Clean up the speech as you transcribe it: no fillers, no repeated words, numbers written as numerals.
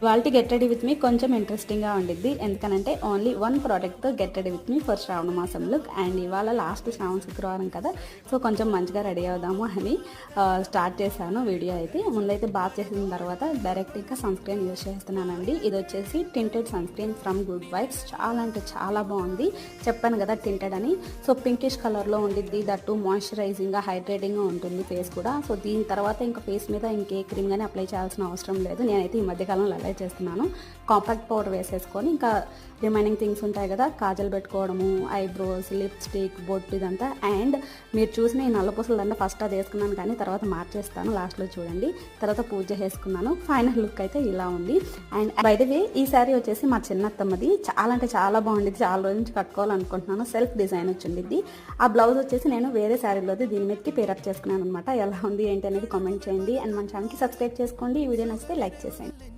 వాళ్ళకి get ready with మీ కొంచెం ఇంట్రెస్టింగ్గా ఉండిద్ది. ఎందుకనంటే ఓన్లీ వన్ ప్రోడక్ట్తో get ready with me for Shravana మాసం లుక్. అండ్ ఇవాళ లాస్ట్ శ్రావణ శుక్రవారం కదా, సో కొంచెం మంచిగా రెడీ అవుదాము అని స్టార్ట్ చేశాను వీడియో అయితే. ముందైతే బాత్ చేసిన తర్వాత డైరెక్ట్ ఇంకా సన్ స్క్రీన్ యూజ్ చేస్తున్నానండి. ఇది వచ్చేసి tinted sunscreen from Good Vibes. చాలా అంటే చాలా బాగుంది. చెప్పాను కదా టింటెడ్ అని. సో పింకిష్ కలర్లో ఉండిద్ది. దట్టు మాయిశ్చరైజింగ్గా హైడ్రేటింగ్గా ఉంటుంది ఫేస్ కూడా. సో దీని తర్వాత ఇంకా ఫేస్ మీద ఇంకే క్రీమ్ కానీ అప్లై చేయాల్సిన అవసరం లేదు. నేనైతే ఈ మధ్యకాలంలో అప్లై చేస్తున్నాను. కాంపాక్ట్ పౌడర్ వేసేసుకొని ఇంకా రిమైనింగ్ థింగ్స్ ఉంటాయి కదా, కాజల్ పెట్టుకోవడము, ఐబ్రోస్, లిప్స్టిక్, బొట్టు ఇదంతా. అండ్ మీరు చూసిన ఈ నల్లపూసలు దండ ఫస్ట్ అది వేసుకున్నాను కానీ తర్వాత మార్చేస్తాను, లాస్ట్లో చూడండి. తర్వాత పూజ చేసుకున్నాను. ఫైనల్ లుక్ అయితే ఇలా ఉంది. అండ్ బై ద వే ఈ శారీ వచ్చేసి మా చిన్నత్తమ్మది. చాలా అంటే చాలా బాగుండిద్ది. చాలా రోజు నుంచి కట్టుకోవాలనుకుంటున్నాను. Self design వచ్చిండిద్ది. ఆ బ్లౌజ్ వచ్చేసి నేను వేరే శారీలోది దీని మీదకి పేరప్ చేసుకున్నాను అనమాట. ఎలా ఉంది ఏంటి అనేది కామెంట్ చేయండి. అండ్ మన ఛానల్కి సబ్స్క్రైబ్ చేసుకోండి. ఈ వీడియో నచ్చితే లైక్ చేసేయండి.